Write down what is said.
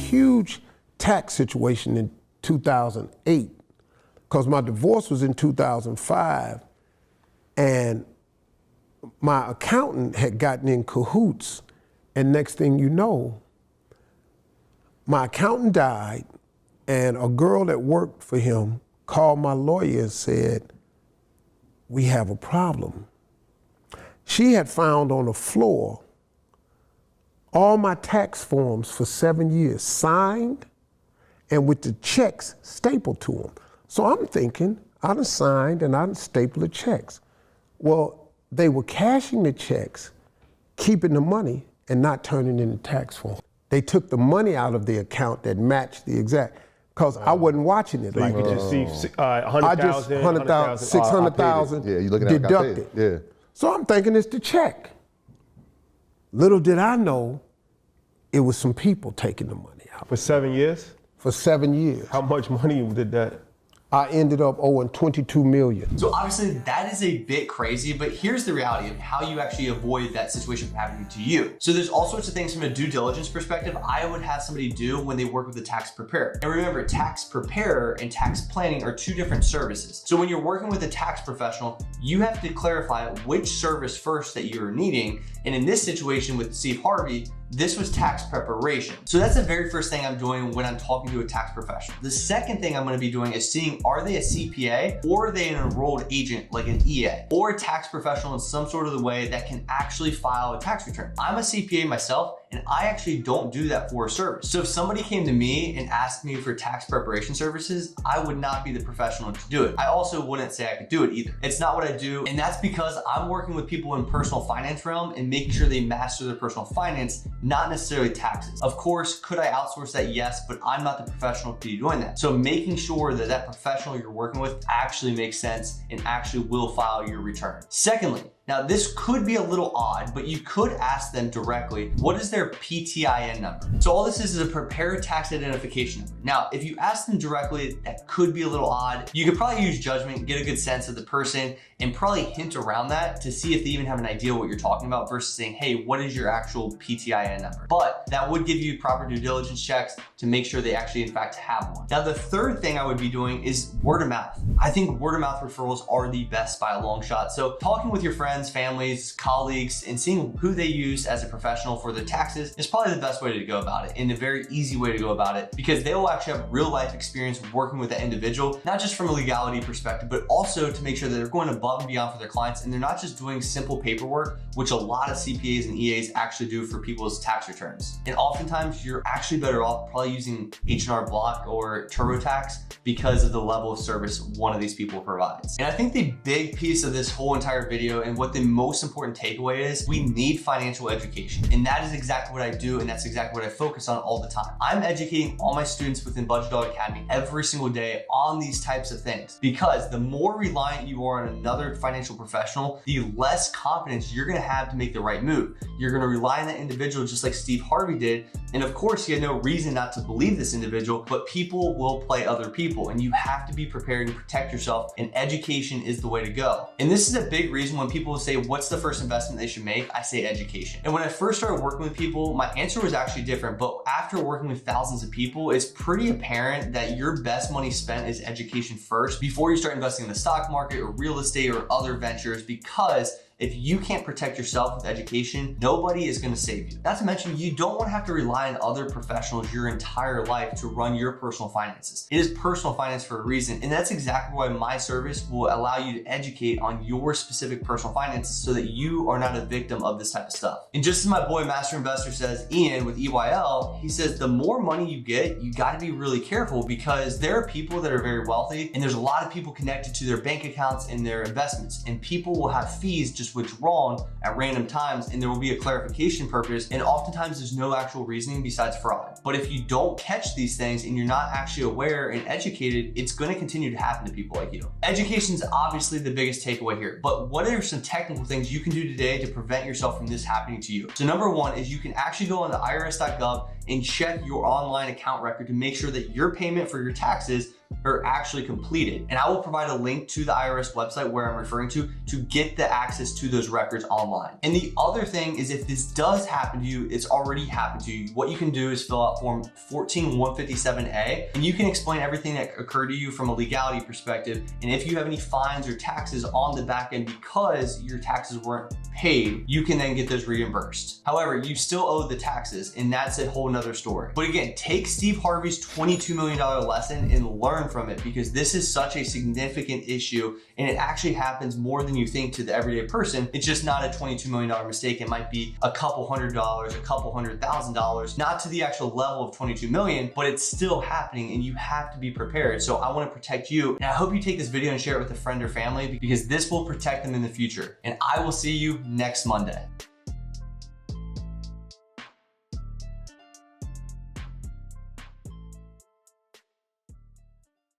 huge tax situation in 2008 because my divorce was in 2005 and my accountant had gotten in cahoots, and next thing you know, my accountant died and a girl that worked for him called my lawyer and said, "We have a problem." She had found on the floor all my tax forms for 7 years, signed and with the checks stapled to them. So I'm thinking, I done signed and I done stapled the checks. Well, they were cashing the checks, keeping the money, and not turning in the tax form. They took the money out of the account that matched the exact, because I wasn't watching it so like you could that. just see 100,000, 100,000, 600,000 Yeah, you looking at it, got paid. deducted. Yeah. So I'm thinking it's the check. Little did I know, it was some people taking the money out. For 7 years? For 7 years. How much money did that? I ended up owing $22 million. So obviously that is a bit crazy, but here's the reality of how you actually avoid that situation from happening to you. So there's all sorts of things from a due diligence perspective I would have somebody do when they work with a tax preparer. And remember, tax preparer and tax planning are two different services. So when you're working with a tax professional, you have to clarify which service first that you're needing. And in this situation with Steve Harvey, this was tax preparation. So that's the very first thing I'm doing when I'm talking to a tax professional. The second thing I'm gonna be doing is seeing, are they a CPA or are they an enrolled agent like an EA or a tax professional in some sort of the way that can actually file a tax return. I'm a CPA myself, and I actually don't do that for a service. So if somebody came to me and asked me for tax preparation services, I would not be the professional to do it. I also wouldn't say I could do it either. It's not what I do, and that's because I'm working with people in personal finance realm and making sure they master their personal finance, not necessarily taxes. Of course, could I outsource that? Yes, but I'm not the professional to be doing that. So making sure that that professional you're working with actually makes sense and actually will file your return. Secondly, now this could be a little odd, but you could ask them directly, what is their PTIN number? So all this is a prepared tax identification number. Now, if you ask them directly, that could be a little odd. You could probably use judgment, get a good sense of the person, and probably hint around that to see if they even have an idea what you're talking about versus saying, hey, what is your actual PTIN number? But that would give you proper due diligence checks to make sure they actually in fact have one. Now, the third thing I would be doing is word of mouth. I think word of mouth referrals are the best by a long shot. So talking with your friends, families, colleagues, and seeing who they use as a professional for their taxes is probably the best way to go about it and a very easy way to go about it because they will actually have real life experience working with that individual, not just from a legality perspective, but also to make sure that they're going above and beyond for their clients and they're not just doing simple paperwork, which a lot of CPAs and EAs actually do for people's tax returns. And oftentimes you're actually better off probably using H&R Block or TurboTax because of the level of service one of these people provides. And I think the big piece of this whole entire video and what the most important takeaway is, we need financial education. And that is exactly what I do, and that's exactly what I focus on all the time. I'm educating all my students within Budgetdog Academy every single day on these types of things because the more reliant you are on another financial professional, the less confidence you're gonna have to make the right move. You're gonna rely on that individual just like Steve Harvey did. And of course, he had no reason not to believe this individual, but people will play other people and you have to be prepared and protect yourself, and education is the way to go. And this is a big reason when people say, what's the first investment they should make? I say education. And when I first started working with people, my answer was actually different, but after working with thousands of people, it's pretty apparent that your best money spent is education first before you start investing in the stock market or real estate or other ventures, because if you can't protect yourself with education, nobody is gonna save you. Not to mention, you don't wanna have to rely on other professionals your entire life to run your personal finances. It is personal finance for a reason, and that's exactly why my service will allow you to educate on your specific personal finances so that you are not a victim of this type of stuff. And just as my boy Master Investor says, Ian with EYL, he says the more money you get, you gotta be really careful because there are people that are very wealthy and there's a lot of people connected to their bank accounts and their investments, and people will have fees just withdrawn at random times, and there will be a clarification purpose, and oftentimes there's no actual reasoning besides fraud. But if you don't catch these things and you're not actually aware and educated, it's going to continue to happen to people like you. Education is obviously the biggest takeaway here, but what are some technical things you can do today to prevent yourself from this happening to you? So number one is you can actually go on the irs.gov and check your online account record to make sure that your payment for your taxes are actually completed. And I will provide a link to the IRS website where I'm referring to get the access to those records online. And the other thing is, if this does happen to you, it's already happened to you, what you can do is fill out form 14157A, and you can explain everything that occurred to you from a legality perspective. And if you have any fines or taxes on the back end because your taxes weren't paid, you can then get those reimbursed. However, you still owe the taxes, and that's a whole nother story. But again, take Steve Harvey's $22 million lesson and learn from it, because this is such a significant issue and it actually happens more than you think to the everyday person. It's just not a $22 million mistake. It might be a couple $100, a couple $100,000, not to the actual level of 22 million, but it's still happening and you have to be prepared. So I want to protect you, and I hope you take this video and share it with a friend or family, because this will protect them in the future. And I will see you next Monday.